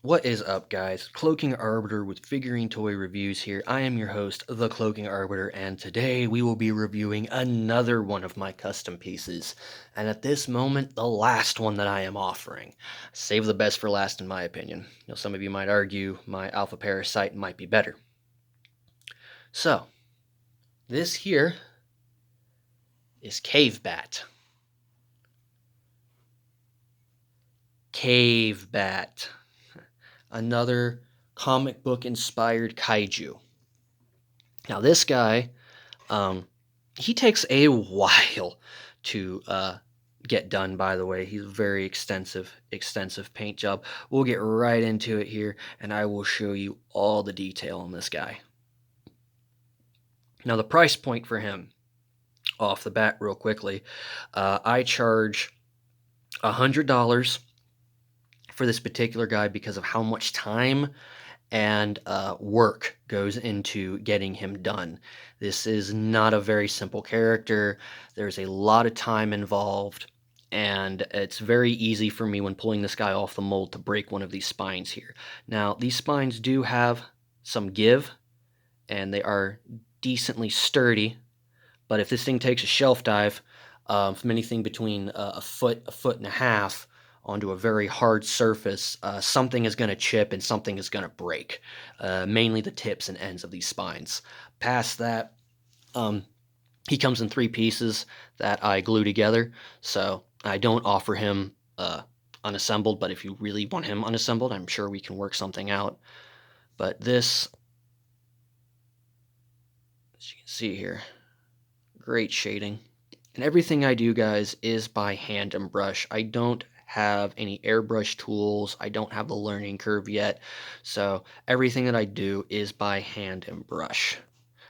What is up, guys? Cloaking Arbiter with Figurine Toy Reviews here. I am your host, the Cloaking Arbiter, and today we will be reviewing another one of my custom pieces. And at this moment, the last one that I am offering. Save the best for last, in my opinion. Some of you might argue my Alpha Parasite might be better. So, this here is Cave Bat. Cave Bat. Another comic book inspired kaiju. Now this guy, he takes a while to get done, by the way. He's a very extensive paint job. We'll get right into it here, and I will show you all the detail on this guy. Now the price point for him, off the bat real quickly, I charge $100 for this particular guy because of how much time and work goes into getting him done. This is not a very simple character. There's a lot of time involved, and it's very easy for me when pulling this guy off the mold to break one of these spines here. Now, these spines do have some give, and they are decently sturdy, but if this thing takes a shelf dive from anything between a foot and a half, onto a very hard surface, something is going to chip and something is going to break, mainly the tips and ends of these spines. Past that, he comes in 3 pieces that I glue together, so I don't offer him unassembled, but if you really want him unassembled, I'm sure we can work something out. But this, as you can see here, great shading. And everything I do, guys, is by hand and brush. I don't have any airbrush tools. I don't have the learning curve yet. So everything that I do is by hand and brush,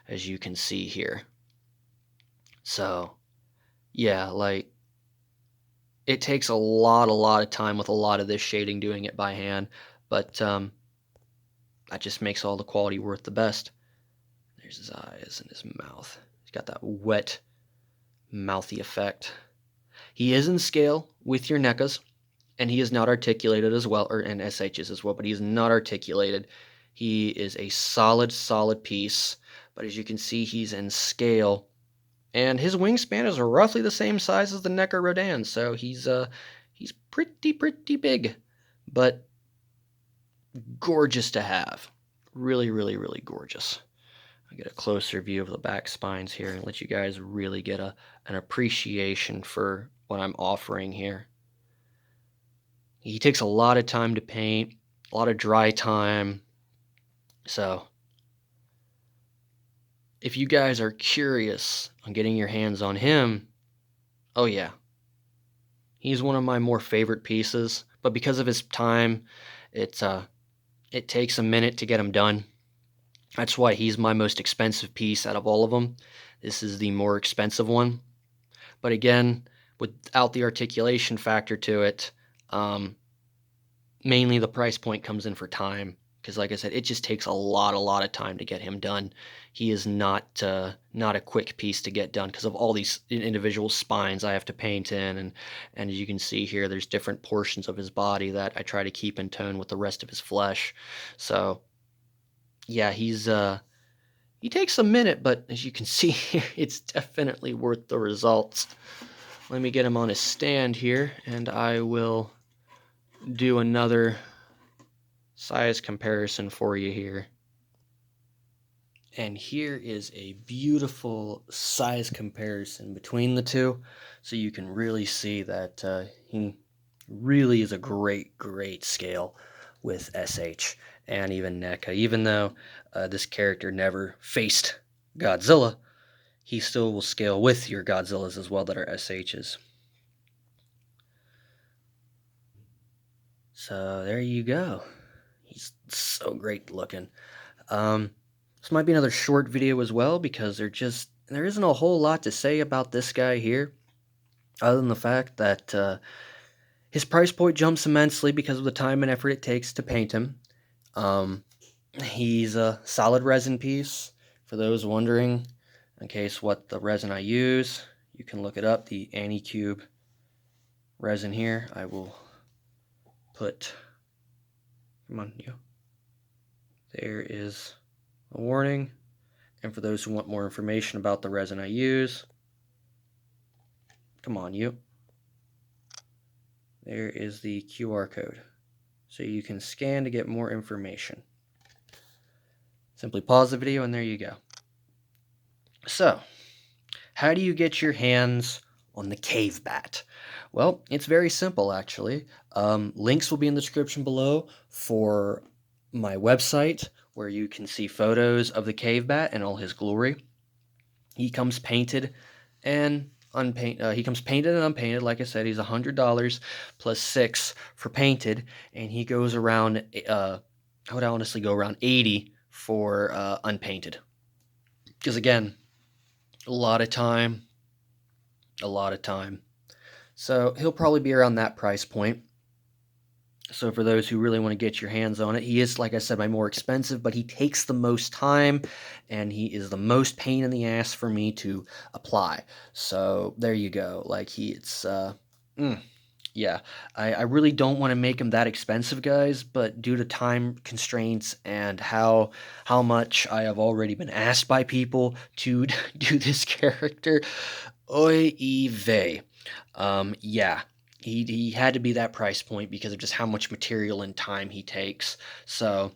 as you can see here. So yeah, like, it takes a lot of time with a lot of this shading doing it by hand, but that just makes all the quality worth the best. There's his eyes and his mouth. He's got that wet, mouthy effect. He is in scale with your NECAs, and he is not articulated as well, and SHs as well, but he is not articulated. He is a solid piece, but as you can see, he's in scale, and his wingspan is roughly the same size as the NECA Rodan, so he's pretty big, but gorgeous to have. Really gorgeous. I'll get a closer view of the back spines here and let you guys really get an appreciation for what I'm offering here. He takes a lot of time to paint, a lot of dry time. So if you guys are curious on getting your hands on him, oh yeah, he's one of my more favorite pieces, but because of his time, it takes a minute to get him done. That's why he's my most expensive piece out of all of them. This is the more expensive one. But again, without the articulation factor to it, mainly the price point comes in for time. Because like I said, it just takes a lot of time to get him done. He is not a quick piece to get done because of all these individual spines I have to paint in. And as you can see here, there's different portions of his body that I try to keep in tone with the rest of his flesh. So yeah, he takes a minute, but as you can see here, it's definitely worth the results. Let me get him on his stand here, and I will do another size comparison for you here. And here is a beautiful size comparison between the two, so you can really see that he really is a great scale with SH and even NECA. Even though this character never faced Godzilla, he still will scale with your Godzillas as well that are SHs. So there you go. He's so great looking. This might be another short video as well because there isn't a whole lot to say about this guy here, other than the fact that his price point jumps immensely because of the time and effort it takes to paint him. He's a solid resin piece. For those wondering, in case what the resin I use, you can look it up, the Anycube resin here. I will put Come on, you. There is a warning. And for those who want more information about the resin I use, come on, you. There is the QR code. So you can scan to get more information. Simply pause the video and there you go. So, how do you get your hands on the cave bat? Well, it's very simple actually. Links will be in the description below for my website where you can see photos of the cave bat in all his glory. He comes painted and unpainted. He comes painted and unpainted. Like I said, he's $100 plus $6 for painted, and he goes around. I would honestly go around 80 for unpainted. Because again, a lot of time. So he'll probably be around that price point. So for those who really want to get your hands on it, he is, like I said, my more expensive, but he takes the most time, and he is the most pain in the ass for me to apply. So there you go. Like yeah. I really don't want to make him that expensive, guys, but due to time constraints and how much I have already been asked by people to do this character, oy vey. Yeah. He had to be that price point because of just how much material and time he takes. So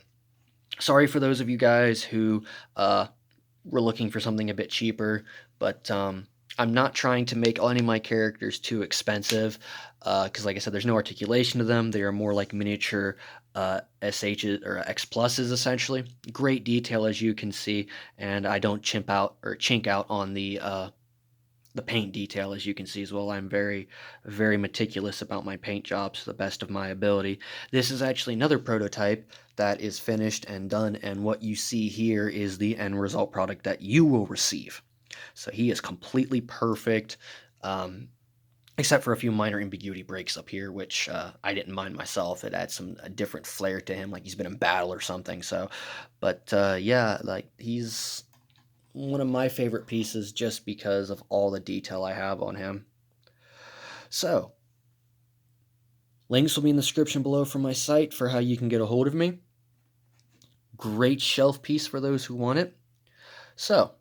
sorry for those of you guys who were looking for something a bit cheaper, but I'm not trying to make any of my characters too expensive because, like I said, there's no articulation to them. They are more like miniature SHs or X pluses essentially. Great detail as you can see, and I don't chink out on the paint detail, as you can see as well. I'm very, very meticulous about my paint jobs to the best of my ability. This is actually another prototype that is finished and done, and what you see here is the end result product that you will receive. So he is completely perfect, except for a few minor ambiguity breaks up here, which I didn't mind myself. It adds a different flair to him, like he's been in battle or something. So, but yeah, like he's one of my favorite pieces just because of all the detail I have on him. So, links will be in the description below for my site for how you can get a hold of me. Great shelf piece for those who want it. So,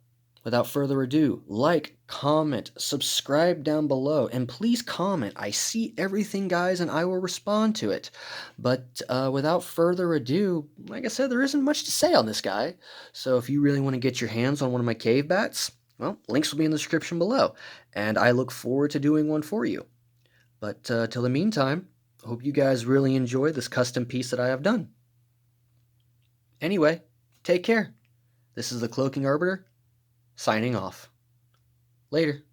without further ado, like, comment, subscribe down below, and please comment. I see everything, guys, and I will respond to it. But without further ado, like I said, there isn't much to say on this guy. So if you really want to get your hands on one of my cave bats, well, links will be in the description below, and I look forward to doing one for you. But till the meantime, I hope you guys really enjoy this custom piece that I have done. Anyway, take care. This is the Cloaking Arbiter, signing off. Later.